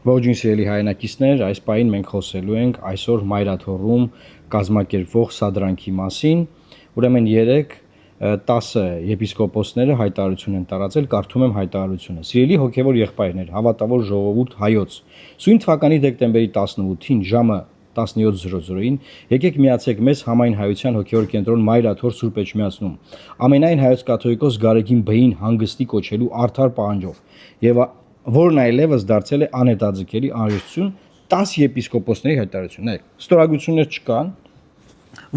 Ողջույն սիրելի հայրենակիցներ, այս պահին մենք խոսելու ենք այսօր Մայրաթոռում կազմակերպվող սադրանքի մասին։ Ուրեմն 10 եպիսկոպոսները հայտարարություն են տարածել, կարդում եմ հայտարարությունը։ Սիրելի հոգևոր եղբայրներ, հավատավոր ժողովուրդ հայոց, սույն թվականի դեկտեմբերի 18-ին ժամը 17:00-ին եկեք միացեք մեզ համայն հայության հոգևոր կենտրոն Մայրաթոռ Սուրբ Էջմիածնում ամենայն հայոց կաթողիկոս Գարեգին Բեին հանգստի կոչելու արդար պահանջով եւ որն այլևս դարձել է անհետաձգելի անհրաժեշտություն 10 եպիսկոպոսների հայտարարություն։ Ստորագրություններ չկան,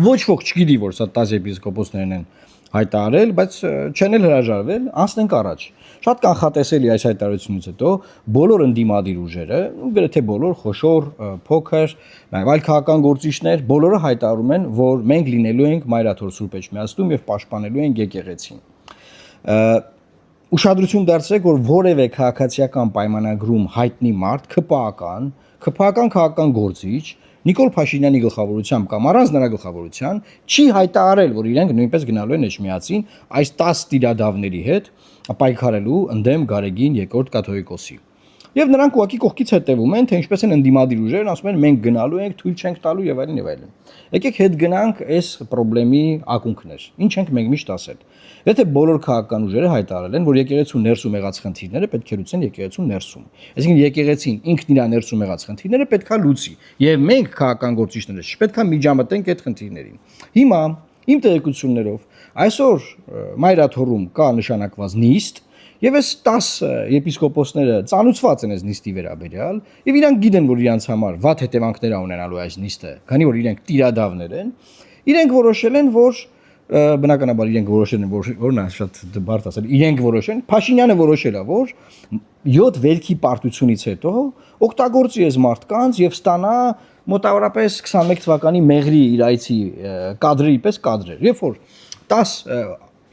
ոչ ոք չգիտի, որ սա 10 եպիսկոպոսներն են հայտարարել, բայց չեն էլ հրաժարվել, անցնենք առաջ։ Շատ կանխատեսելի այս հայտարարությունից հետո բոլոր ընդդիմադիր ուժերը, գրեթե բոլոր խոշոր, փոքր, նաև այլ քաղաքական գործիչներ, բոլորը հայտարարում են, որ մենք լինելու ենք Մայրաթոռ Սուրբ Էջմիածնում եւ պաշտպանելու ենք եկեղեցին։ Ուշադրություն դարձրեք, որ որևէ քաղաքացիական պայմանագրում հայտնի մարդ, քպական քաղաքական գործիչ Նիկոլ Փաշինյանի գլխավորությամբ կամ առանց նրա գլխավորության չի հայտարարել, որ իրենք նույնպես գնալու են Էջմիածին այս 10 տիրադավների հետ պայքարելու ընդդեմ Գարեգին երկրորդ կաթողիկոսի։ Եվ նրանք ուղղակի կողքից հետևում են, թե ինչպես են ընդդիմադիր ուժերն ասում են մենք գնալու ենք, թույլ չենք տալու եւ այլն եւ այլն։ Եկեք հետ գնանք այս խնդրի ակունքներ։ Ինչ ենք մենք միշտ ասել։ Եթե բոլոր քաղաքական ուժերը հայտարարել են, որ եկեղեցու ներսում եղած խնդիրները պետք է լուծեն եկեղեցու ներսում։ Այսինքն եկեղեցին ինքն իր ներսում եղած խնդիրները պետք է լուծի։ Եվ մենք քաղաքական գործիչները չպետք է միջամտենք այդ խնդիրներին։ Հիմա իմ տեղեկություններով այսօր Մայրաթոռում կա նշանակված նիստ եւ այս 10 եպիսկոպոսները ծանուցված են այս նիստի վերաբերյալ եւ իրանք գիտեն, որ իրանց համար վատ հետևանքներ ունենալու այս նիստը, քանի որ իրենք տիրադավներ են, իրենք որոշել են, որ բնականաբար իրենք որոշել են, որն է շատ բարդ ասել, իրենք որոշեն, Փաշինյանը որոշել է, որ 7 վերքի պարտությունից հետո օգտագործի այս մարդկանց եւ ստանա մոտավորապես 21 թվականի մեղրի իր այցի կադրի պես կադրեր, երբ որ 10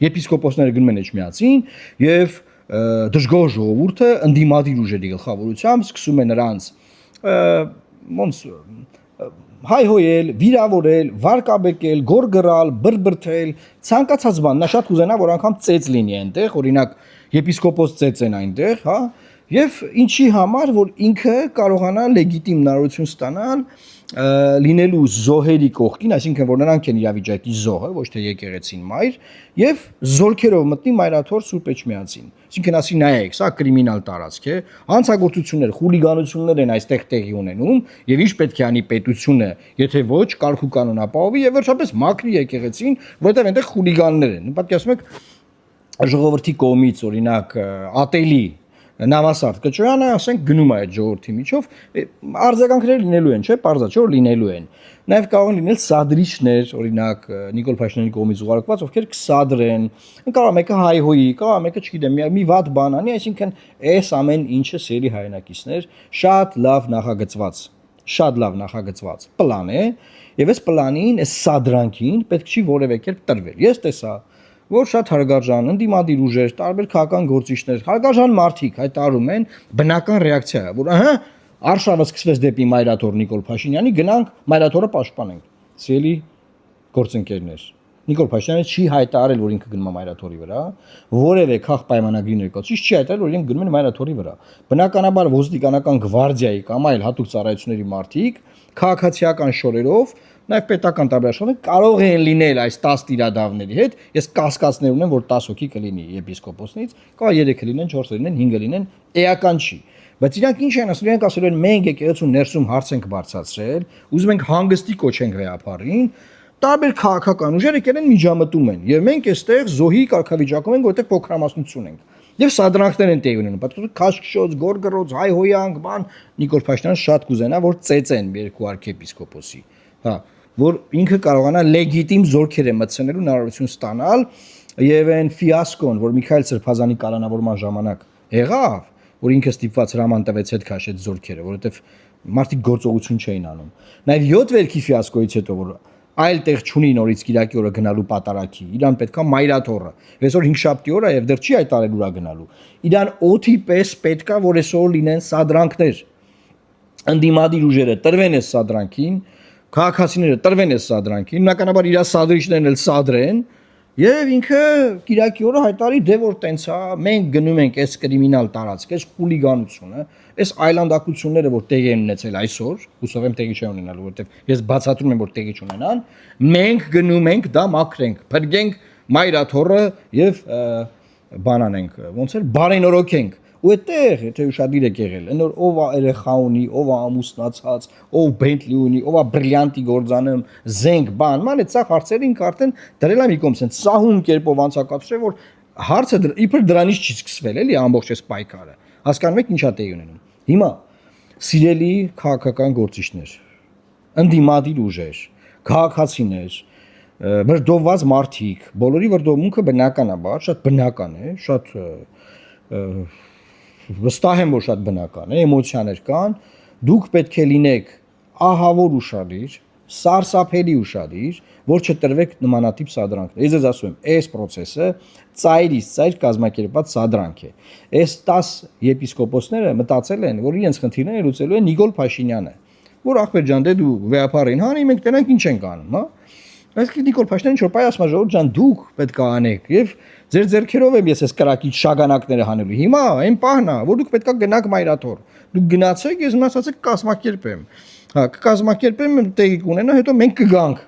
եպիսկոպոսները գնում են Էջմիածին եւ դժգոհ ժողովուրդը ընդդիմադիր ուժերի գլխավորությամբ սկսում է նրանց ոնց հայհոյել, վիրավորել, վարկաբեկել, գորգռալ, բրբրթել, ցանկացած բան, նա շատ կուզենա, որ անգամ ծեծ լինի այնտեղ, օրինակ եպիսկոպոս ծեծ են այնտեղ, հա, եւ ինչի համար, որ ինքը կարողանա լեգիտիմ հնարավորություն ստանալ լինելու զոհերի կողքին, այսինքն որ նրանք են իրավիճակի զոհը, ոչ թե եկեղեցին մայր, եւ զորքերով մտնի Մայրաթոռ Սուրբ Էջմիածին։ Այսինքն ասի նայեք, սա կրիմինալ տարածք է, հանցագործություններ, խուլիգանություններ են այստեղ տեղի ունենում, եւ ինչ պետք է անի պետությունը, եթե ոչ կարգ ու կանոն ապահովի եւ վերջապես մաքրի եկեղեցին, որովհետեւ այնտեղ խուլիգաններ են։ Պատկերացնում եք ժողովրդի կողմից օրինակ ատելի Նավասարդ Կոչոյանը, ասենք, գնում է այդ ժողովրդի միջով, արձագանքներ լինելու են, չէ՞, պարզաչոր լինելու են։ Նաև կարող են լինել սադրիչներ, օրինակ Նիկոլ Փաշինյանի կողմից ուղարկված, ովքեր կսադրեն, կարող մեկը հայհոյի, կարող մեկը, չգիտեմ, մի վատ բան անի, այսինքն այս ամեն ինչը սերի հայրենակիցներ շատ լավ նախագծված պլան է, եւ այս պլանին, այս սադրանքին պետք չի որևէ կերպ տրվել։ Ես տեսա որ շատ հարգարժան ընդդիմադիր ուժեր, տարբեր քաղաքական գործիչներ, հարգարժան մարդիկ հայտարարում են բնական ռեակցիա, որ ահա արշավը սկսվեց դեպի Մայրաթոռ Նիկոլ Փաշինյանի, գնանք Մայրաթոռը պաշտպանենք։ Սիրելի գործընկերներ, Նիկոլ Փաշինյանը չի հայտարարել, որ ինքը գնում է Մայրաթոռի վրա, որևէ քաղաք պայմանագրի ներկայացուցիչ չի հայտարարել, որ իրենք գնում են Մայրաթոռի վրա։ Բնականաբար ոստիկանական գվարդիայի կամ այլ հատուկ ծառայությունների մարդիկ քաղաքացիական շորերով նաև պետական տարբերաշրջաններ կարող են լինել այս 10 տիրադավների հետ։ Ես կասկածներ ունեմ, որ 10 հոգի կլինի եպիսկոպոսներից, կարող 3 լինեն, 4 լինեն, 5 լինեն, էական չի։ Բայց իրանք ինչ են ասում, իրանք ասել են մենք եկեղեցու ներսում հարց ենք բարձրացրել, ուզում ենք հանգստի կոչենք գայափարին, տարբեր քաղաքական ուժեր եկել են միջամտում են, եւ մենք այստեղ զոհի կարգավիճակում ենք, որտեղ փոքրամասնություն ենք։ Եվ սադրանքներ են տեղի ունենում, պատկերացրու քաշքշոց, գորգռոց, հայհոյանք, բան, Նիկոլ Փաշինյանը շատ կուզենա, որ ծեծեն երկու arczepiskopos-ի, հա, որ ինքը կարողանա լեգիտիմ զորքեր է մտցնելու հնարավորություն ստանալ եւ այն ֆիասկոն, որ Միքայել Սրբազանի կալանավորման ժամանակ եղավ, որ ինքը ստիպված հրաման տվեց հետ քաշեց զորքերը, որովհետեւ մարդիկ գործողություն չէին անում։ Նաեւ 7 վերքի ֆիասկոից հետո, որ այլ տեղ չունի նորից Կիրակի օրը գնալու պատարակի, իրան պետքա Մայրաթոռը, այսօր 5-շաբթի օր է եւ դեռ չի հայտարարել ուրա գնալու։ Իրան օթի պես պետքա, որ այսօր լինեն սադրանքներ։ Ընդդիմադիր ուժերը տրվեն այս սադրանքին, քաղաքացիները տրվեն այս սադրանքին, բնականաբար իր սադրիչներն էլ սադրեն Եվ ինքը Կիրակի օրը հայտարարի դե որ տենց է, մենք գնում ենք այս կրիմինալ տարածք, այս խուլիգանությունը, այս այլանդակությունները, որ տեղի են ունեցել այսօր, հուսով եմ տեղի չեն ունենալու, որովհետև ես բացատրում եմ, որ տեղի չունենան, մենք գնում ենք դա մաքրենք, փրկենք մայրաթորը եւ բանանենք, ոնց էր, բարենորոգենք։ Ու այդտեղ, եթե ուշադիր եք եղել, այնոր ով է երեխա ունի, ով է ամուսնացած, ով Bentley ունի, ով է բրիլյանտի գործանում, զենք, բան, ման այդ սա հարցերը ինքը արդեն դրել է մի կողմ, ասեն սահուն կերպով անցակացրել, որ հարցը իբր դրանից չի սկսվել, էլի ամբողջ այս պայքարը։ Հասկանում եք ինչա տեղի ունենում։ Հիմա սիրելի քաղաքական գործիչներ, ընդդիմադիր ուժեր, քաղաքացիներ, վրդովված մարդիկ, բոլորի վրդովմունքը բնականաբար շատ բնական է, շատ վստահ եմ, որ շատ բնական է, էմոցիաներ կան, դուք պետք է լինեք ահավոր ուշադիր, սարսափելի ուշադիր, որ չտրվեք նմանատիպ սադրանքներ։ Ես ձեզ ասում եմ, այս process-ը ծայրից ծայր կազմակերպված սադրանք է։ Այս 10 եպիսկոպոսները մտածել են, որ իրենց խնդիրները լուծելու է Նիկոլ Փաշինյանը, որ ախպեր ջան, դե դու վեապարին հանի, մենք տենանք ինչ ենք անում, հա։ Այսինքն Նիկոլ Փաշինյանը ինչ որ պայ ասում է, ժողովուրդ ջան, դուք պետք է անեք եւ ձեր ձեռքերով եմ ես այս կրակից շագանակները հանելու։ Հիմա այն պահն է, որ դուք պետք է գնաք մայրաթոր։ Դուք գնացեք, ես մնացածը կկազմակերպեմ։ Հա, կկազմակերպեմ, տեղի կունենա, հետո մենք կգանք։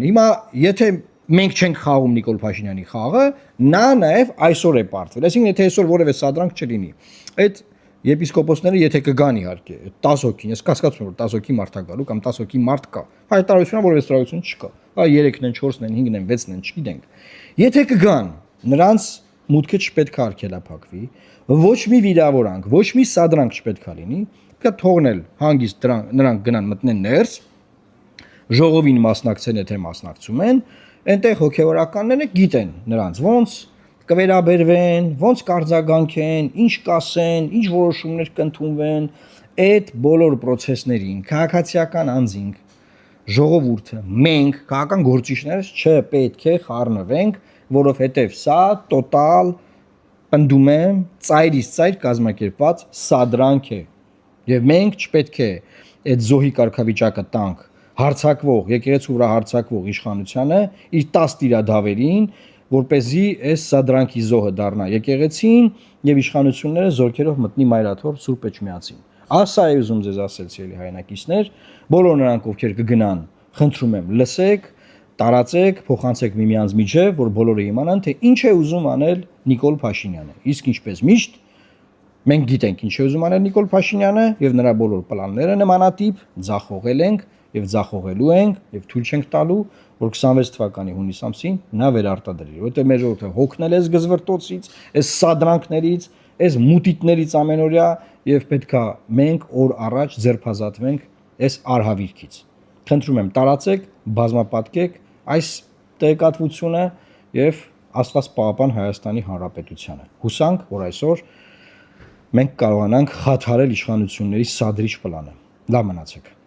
Հիմա եթե մենք չենք խաղում Նիկոլ Փաշինյանի խաղը, նա նաև այսօր է պարտվել։ Այսինքն եթե այսօր որևէ սադրանք չլինի, այդ եպիսկոպոսները եթե կգան իհարկե 10 հոգին, ես կասկածում եմ որ 10 հոգի մարդ է գալու կամ 10 հոգի մարդ կա։ Հայտարարությունը որևէ ստորագրություն չկա։ Հա 3-ն են, 4-ն են, 5-ն են, 6-ն են, չգիտենք։ Եթե կգան, նրանց մուտքը չպետք է արգելափակվի, ոչ մի վիրավորանք, ոչ մի սադրանք չպետք է լինի, պետք է թողնել հանգիստ նրանք գնան մտնեն ներս, ժողովին մասնակցեն, եթե մասնակցում են, այնտեղ հոգևորականները գիտեն նրանց ոնց կվերաբերվեն, ոնց կարձագանքեն, ինչ կասեն, ինչ որոշումներ կընդունվեն, այդ բոլոր process-ներին քաղաքացիական անձինք, ժողովուրդը, մենք, քաղաքական գործիչներս չպետք է խառնվենք, որովհետև սա տոտալ պնդում եմ ծայրից ծայր կազմակերպված սադրանք է։ Եվ մենք չպետք է այդ զոհի կարգավիճակը տանք հարցակվող, եկեղեցու վրա հարցակվող իշխանությանը իր 10 տիրադավերին, որպեսզի այս սադրանքի զոհը դառնա եկեղեցին եւ իշխանությունները զորքերով մտնի մայրաթոր Սուրբ Էջմիածին։ Ասա է ուզում ձեզ ասել ցելի հայրենակիցներ, բոլոր նրանք ովքեր կգնան, խնդրում եմ, լսեք, տարածեք, փոխանցեք միմյանց միջև, որ բոլորը իմանան, թե ինչ է ուզում անել Նիկոլ Փաշինյանը։ Իսկ ինչպես միշտ մենք գիտենք ինչ է ուզում անել Նիկոլ Փաշինյանը եւ նրա բոլոր պլանները նմանատիպ ձախողել ենք եւ ձախողելու ենք եւ թույլ չենք տալու, որ 26 թվականի հունիս ամսին նա վերարտադրի, որովհետեւ մեր ժողովուրդը հոգնել է զգզվրտոցից, այս սադրանքներից, այս մուտիտներից ամենօրյա եւ պետքա մենք օր առաջ ձերբազատվենք այս արհավիրքից։ Խնդրում եմ տարածեք, բազմապատկեք այս տեղեկատվությունը եւ Աստված պահապան Հայաստանի Հանրապետությանը։ Հուսանք, որ այսօր մենք կարողանանք խաթարել իշխանությունների սադրիչ պլանը։ Լավ մնացեք։